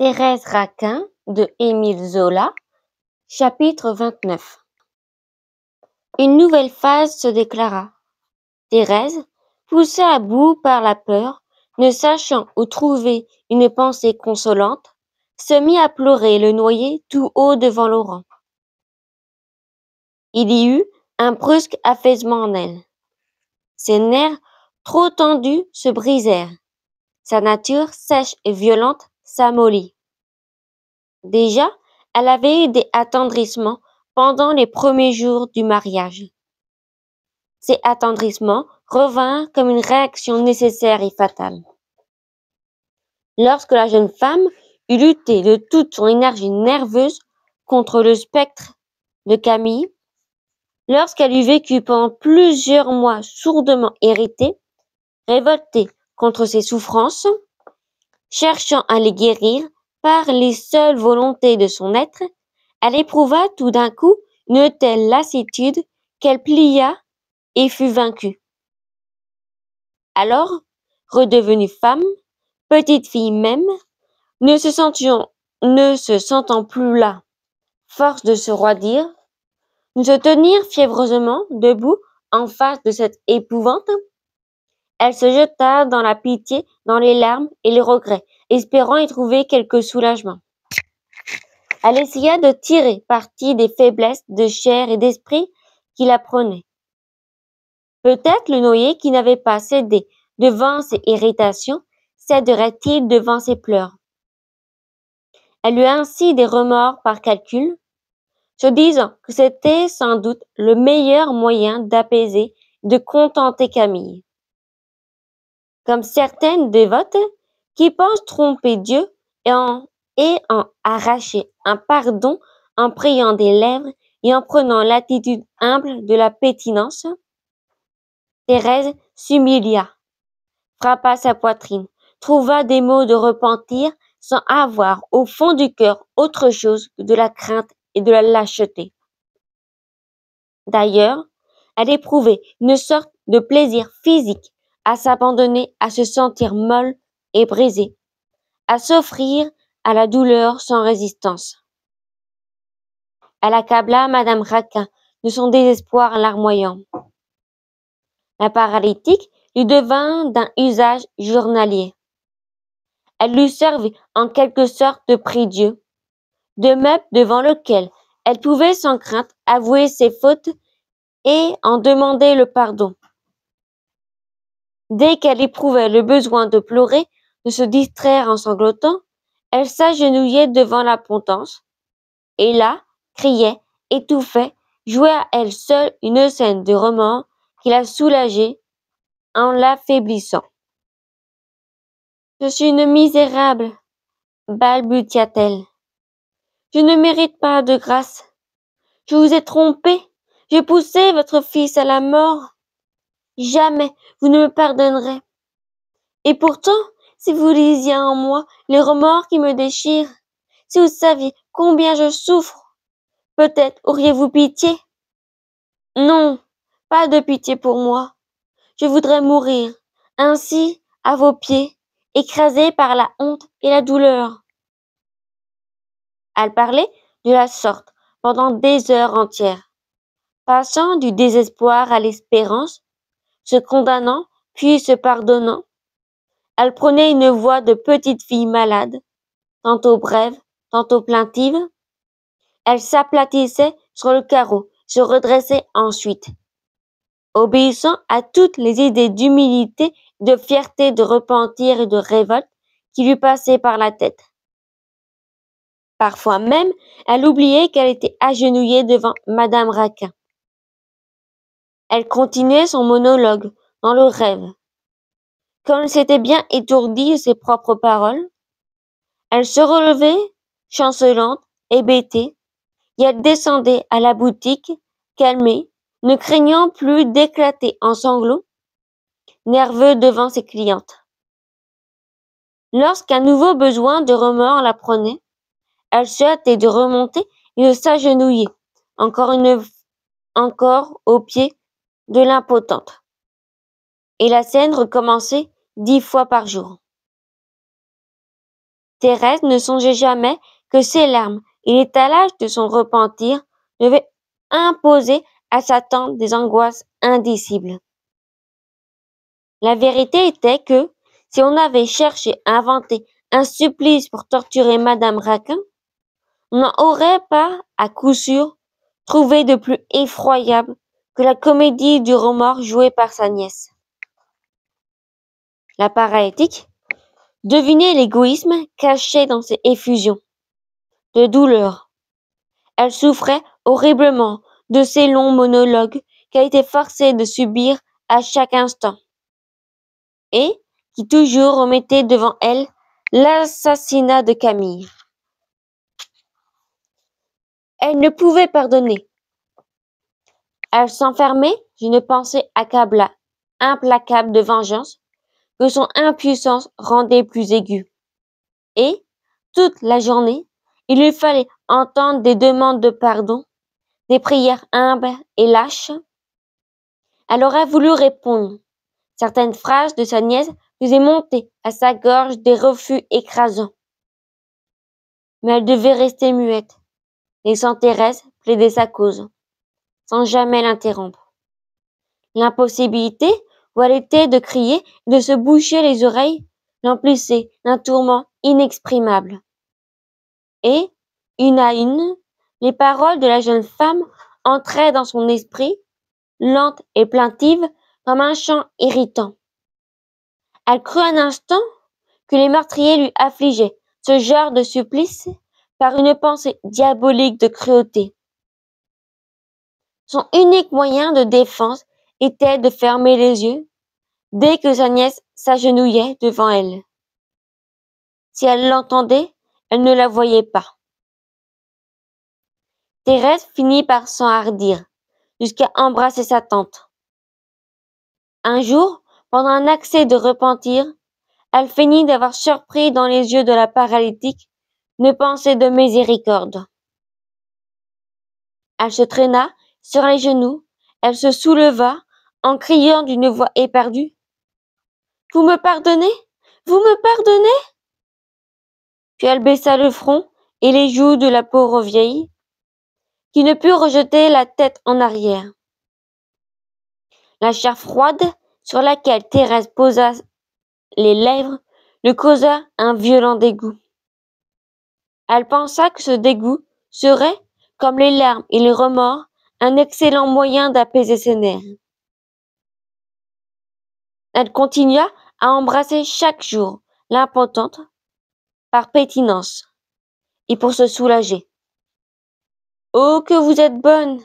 Thérèse Raquin de Émile Zola, chapitre 29. Une nouvelle phase se déclara. Thérèse, poussée à bout par la peur, ne sachant où trouver une pensée consolante, se mit à pleurer le noyer tout haut devant Laurent. Il y eut un brusque affaissement en elle. Ses nerfs, trop tendus, se brisèrent. Sa nature sèche et violente s'amollit. Déjà, elle avait eu des attendrissements pendant les premiers jours du mariage. Ces attendrissements revinrent comme une réaction nécessaire et fatale. Lorsque la jeune femme eut lutté de toute son énergie nerveuse contre le spectre de Camille, lorsqu'elle eut vécu pendant plusieurs mois sourdement irritée, révoltée contre ses souffrances, cherchant à les guérir par les seules volontés de son être, elle éprouva tout d'un coup une telle lassitude qu'elle plia et fut vaincue. Alors, redevenue femme, petite fille même, ne se sentant plus là, force de se roidir, de se tenir fiévreusement debout en face de cette épouvante, elle se jeta dans la pitié, dans les larmes et les regrets, espérant y trouver quelque soulagement. Elle essaya de tirer parti des faiblesses de chair et d'esprit qui la prenaient. Peut-être le noyer qui n'avait pas cédé devant ses irritations céderait-il devant ses pleurs. Elle eut ainsi des remords par calcul, se disant que c'était sans doute le meilleur moyen d'apaiser, de contenter Camille. Comme certaines dévotes qui pensent tromper Dieu et en arracher un pardon en priant des lèvres et en prenant l'attitude humble de la pénitence, Thérèse s'humilia, frappa sa poitrine, trouva des mots de repentir sans avoir au fond du cœur autre chose que de la crainte et de la lâcheté. D'ailleurs, elle éprouvait une sorte de plaisir physique à s'abandonner, à se sentir molle et brisée, à s'offrir à la douleur sans résistance. Elle accabla Madame Raquin de son désespoir larmoyant. La paralytique lui devint d'un usage journalier. Elle lui servit en quelque sorte de prie-dieu, de meuble devant lequel elle pouvait sans crainte avouer ses fautes et en demander le pardon. Dès qu'elle éprouvait le besoin de pleurer, de se distraire en sanglotant, elle s'agenouillait devant la potence, et là, criait, étouffait, jouait à elle seule une scène de remords qui la soulageait en l'affaiblissant. « Je suis une misérable, balbutia-t-elle. Je ne mérite pas de grâce. Je vous ai trompé. J'ai poussé votre fils à la mort. Jamais vous ne me pardonnerez. Et pourtant, si vous lisiez en moi les remords qui me déchirent, si vous saviez combien je souffre, peut-être auriez-vous pitié. Non, pas de pitié pour moi. Je voudrais mourir, ainsi, à vos pieds, écrasée par la honte et la douleur. » Elle parlait de la sorte pendant des heures entières, passant du désespoir à l'espérance, se condamnant puis se pardonnant. Elle prenait une voix de petite fille malade, tantôt brève, tantôt plaintive. Elle s'aplatissait sur le carreau, se redressait ensuite, obéissant à toutes les idées d'humilité, de fierté, de repentir et de révolte qui lui passaient par la tête. Parfois même, elle oubliait qu'elle était agenouillée devant Madame Raquin. Elle continuait son monologue dans le rêve. Comme elle s'était bien étourdie de ses propres paroles, elle se relevait, chancelante, hébétée, et elle descendait à la boutique, calmée, ne craignant plus d'éclater en sanglots, nerveux devant ses clientes. Lorsqu'un nouveau besoin de remords la prenait, elle se hâtait de remonter et de s'agenouiller, encore aux pieds de l'impotente. Et la scène recommençait 10 fois par jour. Thérèse ne songeait jamais que ses larmes et l'étalage de son repentir devaient imposer à sa tante des angoisses indicibles. La vérité était que, si on avait cherché à inventer un supplice pour torturer Madame Raquin, on n'en aurait pas, à coup sûr, trouvé de plus effroyable que la comédie du remords jouée par sa nièce. La paralytique devinait l'égoïsme caché dans ces effusions de douleur. Elle souffrait horriblement de ces longs monologues qu'elle était forcée de subir à chaque instant, et qui toujours remettaient devant elle l'assassinat de Camille. Elle ne pouvait pardonner. Elle s'enfermait d'une pensée implacable de vengeance que son impuissance rendait plus aiguë. Et, toute la journée, il lui fallait entendre des demandes de pardon, des prières humbles et lâches. Elle aurait voulu répondre. Certaines phrases de sa nièce faisaient monter à sa gorge des refus écrasants. Mais elle devait rester muette, laissant Thérèse plaider sa cause, sans jamais l'interrompre. L'impossibilité où elle était de crier et de se boucher les oreilles l'emplissait d'un tourment inexprimable. Et, une à une, les paroles de la jeune femme entraient dans son esprit, lentes et plaintives comme un chant irritant. Elle crut un instant que les meurtriers lui affligeaient ce genre de supplice par une pensée diabolique de cruauté. Son unique moyen de défense était de fermer les yeux dès que sa nièce s'agenouillait devant elle. Si elle l'entendait, elle ne la voyait pas. Thérèse finit par s'enhardir jusqu'à embrasser sa tante. Un jour, pendant un accès de repentir, elle feignit d'avoir surpris dans les yeux de la paralytique une pensée de miséricorde. Elle se traîna sur les genoux, elle se souleva en criant d'une voix éperdue. « Vous me pardonnez? Vous me pardonnez? » Puis elle baissa le front et les joues de la pauvre vieille, qui ne put rejeter la tête en arrière. La chair froide sur laquelle Thérèse posa les lèvres lui causa un violent dégoût. Elle pensa que ce dégoût serait, comme les larmes et les remords, un excellent moyen d'apaiser ses nerfs. Elle continua à embrasser chaque jour l'impotente, par pétinence, et pour se soulager. « Oh, que vous êtes bonne !»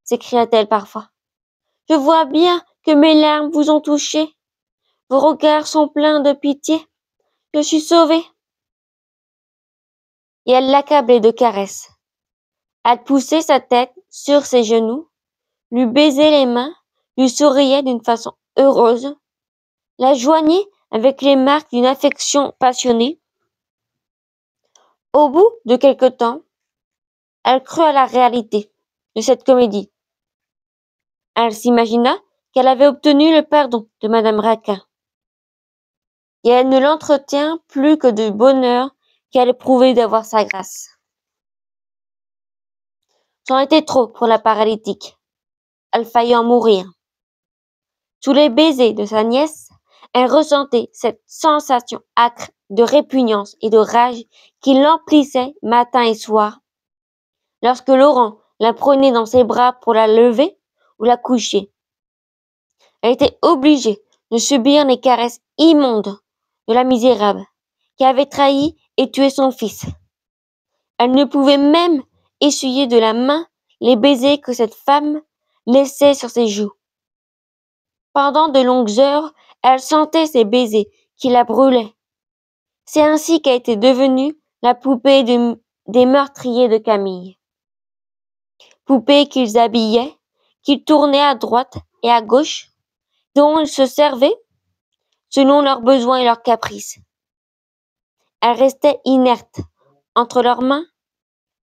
s'écria-t-elle parfois. « Je vois bien que mes larmes vous ont touché. Vos regards sont pleins de pitié. Je suis sauvée. » Et elle l'accablait de caresses. Elle poussait sa tête sur ses genoux, lui baisait les mains, lui souriait d'une façon heureuse, la joignait avec les marques d'une affection passionnée. Au bout de quelque temps, elle crut à la réalité de cette comédie. Elle s'imagina qu'elle avait obtenu le pardon de Madame Raquin, et elle ne l'entretint plus que du bonheur qu'elle éprouvait d'avoir sa grâce. C'en était trop pour la paralytique. Elle faillit en mourir. Sous les baisers de sa nièce, elle ressentait cette sensation âcre de répugnance et de rage qui l'emplissait matin et soir, lorsque Laurent la prenait dans ses bras pour la lever ou la coucher. Elle était obligée de subir les caresses immondes de la misérable qui avait trahi et tué son fils. Elle ne pouvait même essuyer de la main les baisers que cette femme laissait sur ses joues. Pendant de longues heures, elle sentait ces baisers qui la brûlaient. C'est ainsi qu'a été devenue la poupée des meurtriers de Camille. Poupée qu'ils habillaient, qu'ils tournaient à droite et à gauche, dont ils se servaient selon leurs besoins et leurs caprices. Elle restait inerte entre leurs mains,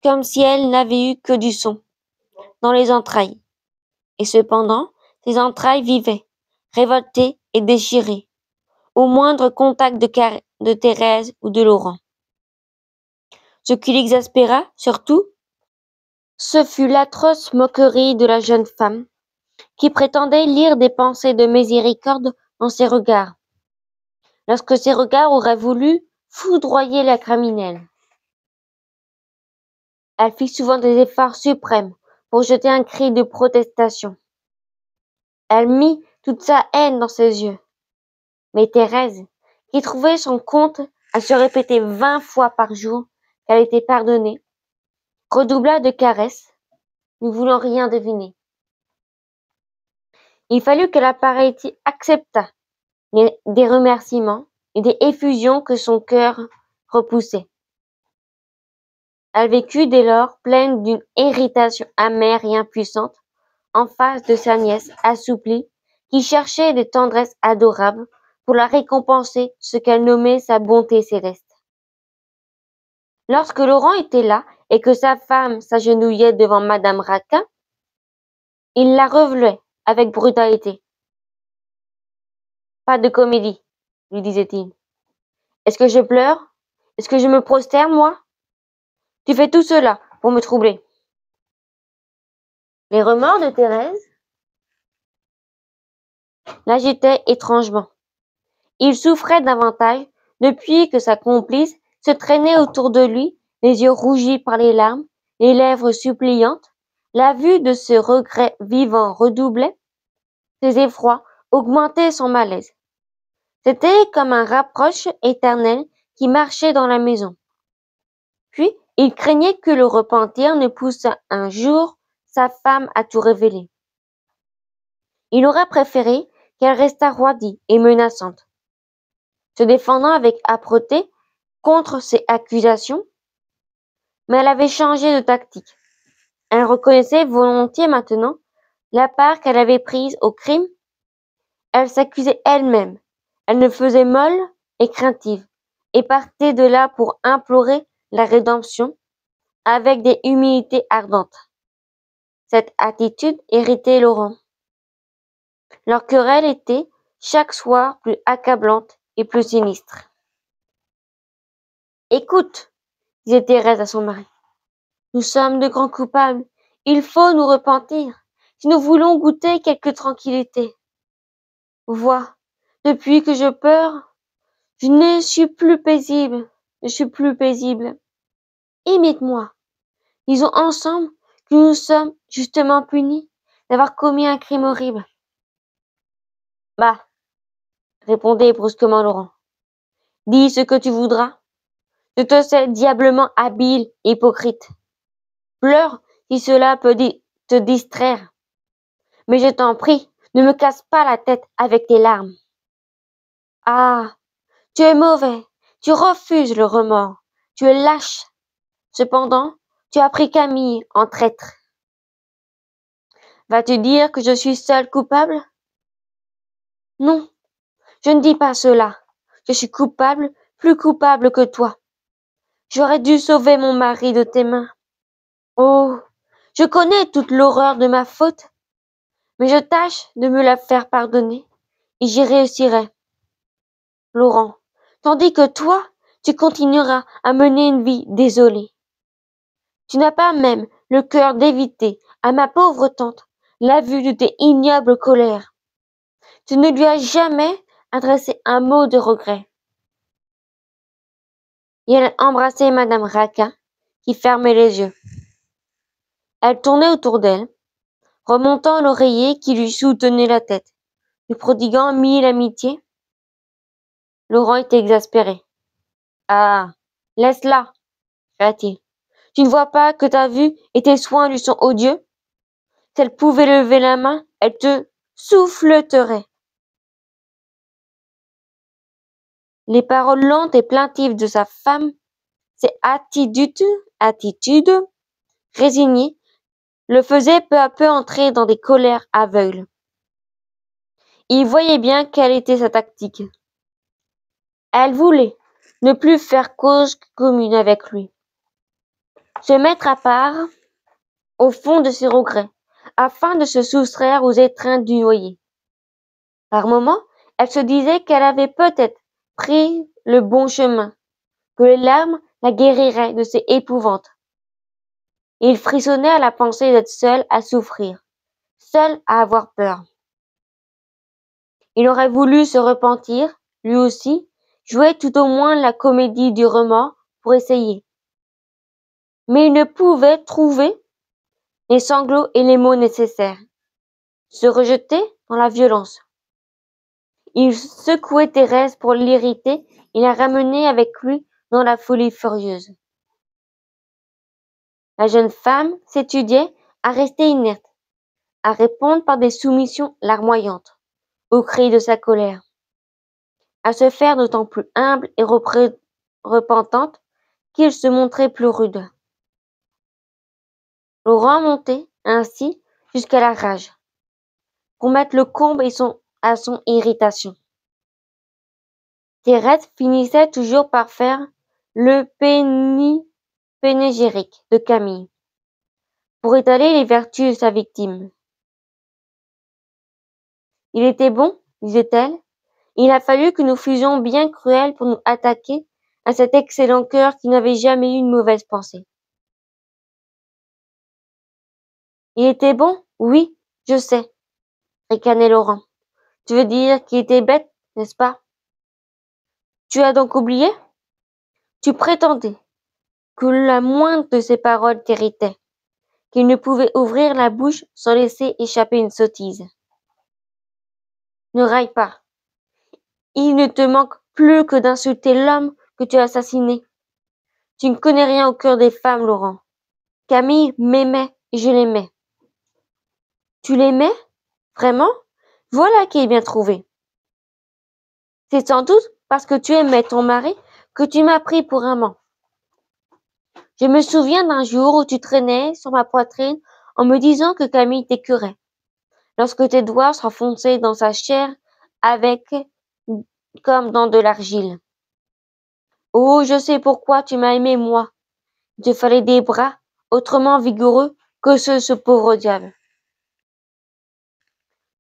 comme si elle n'avait eu que du son dans les entrailles. Et cependant, ces entrailles vivaient, révoltées et déchirées, au moindre contact de Thérèse ou de Laurent. Ce qui l'exaspéra, surtout, ce fut l'atroce moquerie de la jeune femme, qui prétendait lire des pensées de miséricorde dans ses regards, lorsque ses regards auraient voulu foudroyer la criminelle. Elle fit souvent des efforts suprêmes pour jeter un cri de protestation. Elle mit toute sa haine dans ses yeux. Mais Thérèse, qui trouvait son compte à se répéter 20 fois par jour qu'elle était pardonnée, redoubla de caresses, ne voulant rien deviner. Il fallut que la Paraïti acceptât des remerciements et des effusions que son cœur repoussait. Elle vécut dès lors pleine d'une irritation amère et impuissante en face de sa nièce assouplie qui cherchait des tendresses adorables pour la récompenser de ce qu'elle nommait sa bonté céleste. Lorsque Laurent était là et que sa femme s'agenouillait devant Madame Raquin, il la relevait avec brutalité. « Pas de comédie, » lui disait-il. « Est-ce que je pleure? Est-ce que je me prosterne, moi? Tu fais tout cela pour me troubler. » Les remords de Thérèse l'agitaient étrangement. Il souffrait davantage depuis que sa complice se traînait autour de lui, les yeux rougis par les larmes, les lèvres suppliantes. La vue de ce regret vivant redoublait ses effrois, augmentait son malaise. C'était comme un rapproche éternel qui marchait dans la maison. Puis, il craignait que le repentir ne poussât un jour sa femme à tout révéler. Il aurait préféré qu'elle restât roidie et menaçante, se défendant avec âpreté contre ces accusations, mais elle avait changé de tactique. Elle reconnaissait volontiers maintenant la part qu'elle avait prise au crime. Elle s'accusait elle-même. Elle ne faisait molle et craintive, et partait de là pour implorer la rédemption avec des humilités ardentes. Cette attitude irritait Laurent. Leur querelle était chaque soir plus accablante et plus sinistre. « Écoute, » disait Thérèse à son mari, « nous sommes de grands coupables. Il faut nous repentir si nous voulons goûter quelque tranquillité. Vois, depuis que je pleure, je ne suis plus paisible. Imite-moi. Disons ensemble que nous sommes justement punis d'avoir commis un crime horrible. » « Bah, » répondait brusquement Laurent, « dis ce que tu voudras. Je te sais diablement habile et hypocrite. Pleure si cela peut te distraire. Mais je t'en prie, ne me casse pas la tête avec tes larmes. Ah, tu es mauvais, tu refuses le remords, tu es lâche. Cependant, tu as pris Camille en traître. Vas-tu dire que je suis seule coupable? Non, je ne dis pas cela. Je suis coupable, plus coupable que toi. J'aurais dû sauver mon mari de tes mains. Oh, je connais toute l'horreur de ma faute, mais je tâche de me la faire pardonner, et j'y réussirai. Laurent, tandis que toi, tu continueras à mener une vie désolée. Tu n'as pas même le cœur d'éviter à ma pauvre tante la vue de tes ignobles colères. Tu ne lui as jamais adressé un mot de regret. Et elle embrassait Madame Raquin, qui fermait les yeux. Elle tournait autour d'elle, remontant l'oreiller qui lui soutenait la tête, lui prodiguant mille amitiés. Laurent était exaspéré. « Ah, laisse-la, » cria-t-il. « Tu ne vois pas que ta vue et tes soins lui sont odieux? Si elle pouvait lever la main, elle te souffleterait. » Les paroles lentes et plaintives de sa femme, ses attitudes résignées, le faisaient peu à peu entrer dans des colères aveugles. Il voyait bien quelle était sa tactique. Elle voulait ne plus faire cause commune avec lui, se mettre à part au fond de ses regrets, afin de se soustraire aux étreintes du noyer. Par moments, elle se disait qu'elle avait peut-être pris le bon chemin, que les larmes la guérirait de ses épouvantes. Il frissonnait à la pensée d'être seul à souffrir, seul à avoir peur. Il aurait voulu se repentir, lui aussi, jouer tout au moins la comédie du remords pour essayer. Mais il ne pouvait trouver les sanglots et les mots nécessaires. Se rejeter dans la violence. Il secouait Thérèse pour l'irriter et la ramener avec lui dans la folie furieuse. La jeune femme s'étudiait à rester inerte, à répondre par des soumissions larmoyantes aux cris de sa colère, à se faire d'autant plus humble et repentante qu'il se montrait plus rude. Laurent montait ainsi jusqu'à la rage, pour mettre le comble à son irritation. Thérèse finissait toujours par faire le panégyrique de Camille, pour étaler les vertus de sa victime. Il était bon, disait-elle, il a fallu que nous fusions bien cruels pour nous attaquer à cet excellent cœur qui n'avait jamais eu une mauvaise pensée. Il était bon, oui, je sais, ricanait Laurent. Tu veux dire qu'il était bête, n'est-ce pas? Tu as donc oublié? Tu prétendais que la moindre de ses paroles t'irritait, qu'il ne pouvait ouvrir la bouche sans laisser échapper une sottise. Ne raille pas. Il ne te manque plus que d'insulter l'homme que tu as assassiné. Tu ne connais rien au cœur des femmes, Laurent. Camille m'aimait et je l'aimais. Tu l'aimais? Vraiment? Voilà qui est bien trouvé. C'est sans doute parce que tu aimais ton mari que tu m'as pris pour amant. Je me souviens d'un jour où tu traînais sur ma poitrine en me disant que Camille t'écœurait, lorsque tes doigts s'enfonçaient dans sa chair comme dans de l'argile. Oh, je sais pourquoi tu m'as aimé, moi. Il te fallait des bras autrement vigoureux que ceux de ce pauvre diable.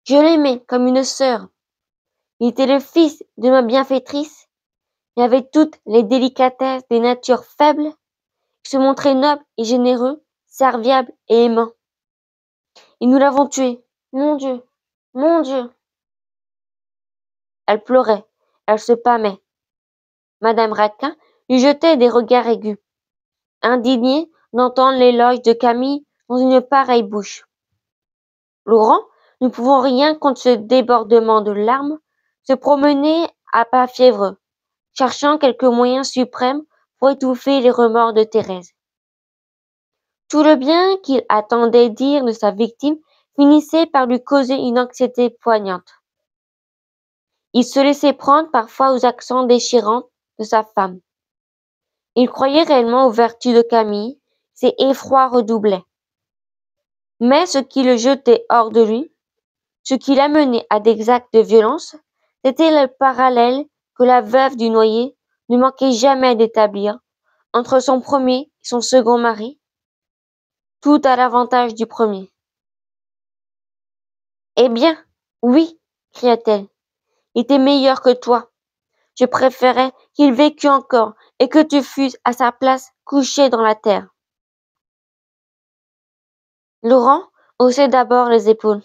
Je l'aimais comme une sœur. Il était le fils de ma bienfaitrice. Il avait toutes les délicatesses des natures faibles, qui se montraient nobles et généreux, serviables et aimants. Et nous l'avons tué. Mon Dieu, mon Dieu. Elle pleurait, elle se pâmait. Madame Raquin lui jetait des regards aigus, indignée d'entendre l'éloge de Camille dans une pareille bouche. Laurent, ne pouvant rien contre ce débordement de larmes, se promenait à pas fiévreux, cherchant quelque moyen suprême pour étouffer les remords de Thérèse. Tout le bien qu'il attendait dire de sa victime finissait par lui causer une anxiété poignante. Il se laissait prendre parfois aux accents déchirants de sa femme. Il croyait réellement aux vertus de Camille, ses effrois redoublaient. Mais ce qui le jetait hors de lui, ce qui l'amenait à des actes de violence, c'était le parallèle que la veuve du noyé ne manquait jamais d'établir entre son premier et son second mari, tout à l'avantage du premier. Eh bien, oui, cria-t-elle, il était meilleur que toi. Je préférais qu'il vécût encore et que tu fusses à sa place couché dans la terre. Laurent haussait d'abord les épaules.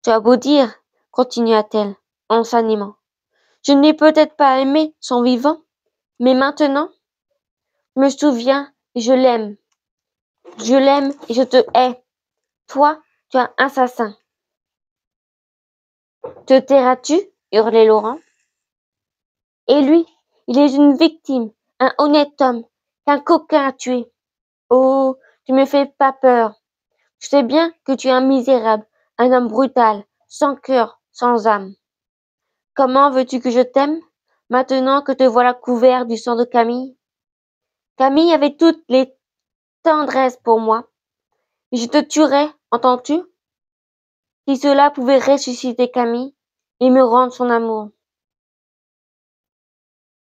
Tu as beau dire, continua-t-elle en s'animant. Je n'ai peut-être pas aimé son vivant, mais maintenant, je me souviens et je l'aime. Je l'aime et je te hais. Toi, tu es un assassin. Te tairas-tu? Hurlait Laurent. Et lui, il est une victime, un honnête homme, qu'un coquin a tué. Oh, tu me fais pas peur. Je sais bien que tu es un misérable, un homme brutal, sans cœur, sans âme. Comment veux-tu que je t'aime, maintenant que te voilà couvert du sang de Camille? Camille avait toutes les tendresses pour moi. Et je te tuerais, entends-tu? Si cela pouvait ressusciter Camille et me rendre son amour.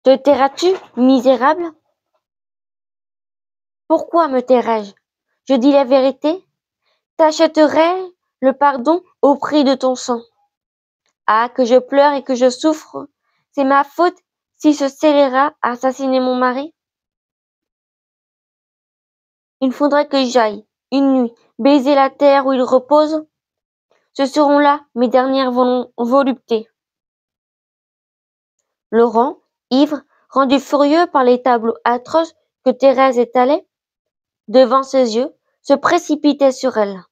Te tairas-tu, misérable? Pourquoi me tairais-je? Je dis la vérité. T'achèterais le pardon au prix de ton sang. Ah, que je pleure et que je souffre. C'est ma faute s'il se scélérat à assassiner mon mari? Il faudrait que j'aille, une nuit, baiser la terre où il repose. Ce seront là mes dernières voluptés. Laurent, ivre, rendu furieux par les tableaux atroces que Thérèse étalait devant ses yeux, se précipitait sur elle,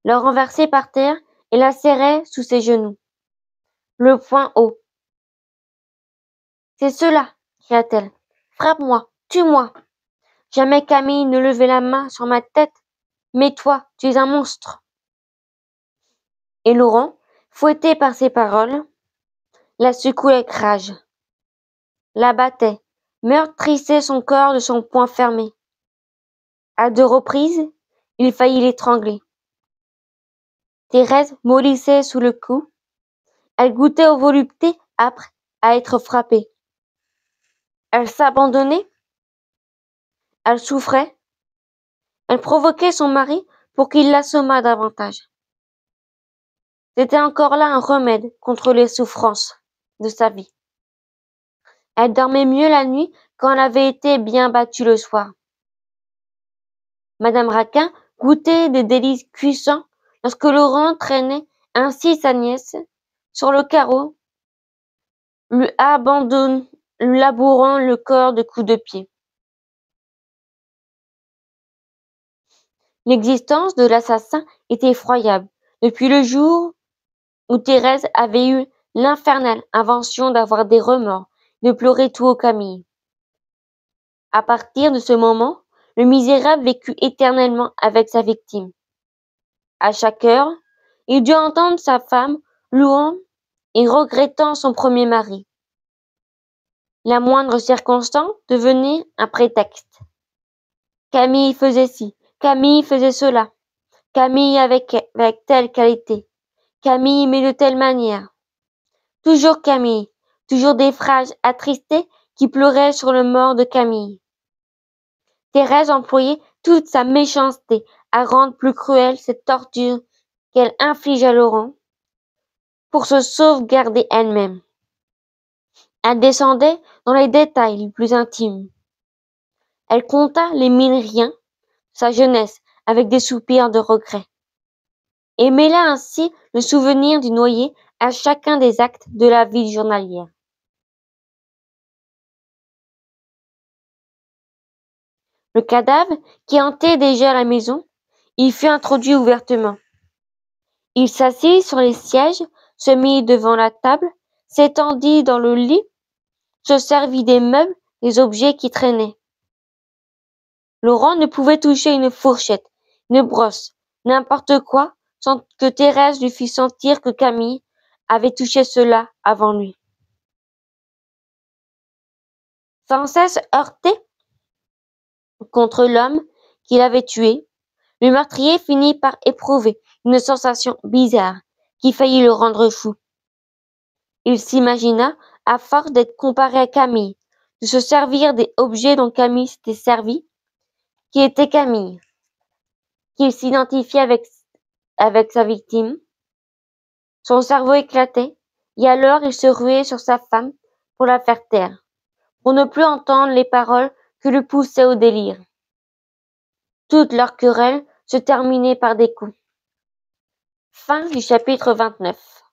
la renversait par terre et la serrait sous ses genoux, le poing haut. C'est cela, cria-t-elle. Frappe-moi, tue-moi. Jamais Camille ne levait la main sur ma tête, mais toi, tu es un monstre. Et Laurent, fouetté par ces paroles, la secouait avec rage, la battait, meurtrissait son corps de son poing fermé. À 2 reprises, il faillit l'étrangler. Thérèse mollissait sous le coup. Elle goûtait aux voluptés âpres à être frappée. Elle s'abandonnait. Elle souffrait. Elle provoquait son mari pour qu'il l'assommât davantage. C'était encore là un remède contre les souffrances de sa vie. Elle dormait mieux la nuit quand elle avait été bien battue le soir. Madame Raquin goûtait des délices cuisants lorsque Laurent traînait ainsi sa nièce sur le carreau, lui labourant le corps de coups de pied. L'existence de l'assassin était effroyable depuis le jour où Thérèse avait eu l'infernale invention d'avoir des remords, de pleurer tout au Camille. À partir de ce moment, le misérable vécut éternellement avec sa victime. À chaque heure, il dut entendre sa femme louant et regrettant son premier mari. La moindre circonstance devenait un prétexte. Camille faisait ci, Camille faisait cela, Camille avec telle qualité, Camille mais de telle manière. Toujours Camille, toujours des phrases attristées qui pleuraient sur le mort de Camille. Thérèse employait toute sa méchanceté à rendre plus cruelle cette torture qu'elle inflige à Laurent pour se sauvegarder elle-même. Elle descendait dans les détails les plus intimes. Elle compta les 1000 riens, sa jeunesse, avec des soupirs de regret, et mêla ainsi le souvenir du noyé à chacun des actes de la vie journalière. Le cadavre, qui hantait déjà la maison, y fut introduit ouvertement. Il s'assit sur les sièges, se mit devant la table, s'étendit dans le lit, se servit des meubles, des objets qui traînaient. Laurent ne pouvait toucher une fourchette, une brosse, n'importe quoi, sans que Thérèse lui fît sentir que Camille avait touché cela avant lui. Sans cesse heurté contre l'homme qu'il avait tué, le meurtrier finit par éprouver une sensation bizarre qui faillit le rendre fou. Il s'imagina, à force d'être comparé à Camille, de se servir des objets dont Camille s'était servi, qui était Camille, qu'il s'identifiait avec sa victime. Son cerveau éclatait, et alors il se ruait sur sa femme pour la faire taire, pour ne plus entendre les paroles que le poussaient au délire. Toute leur querelle se terminait par des coups. Fin du chapitre 29.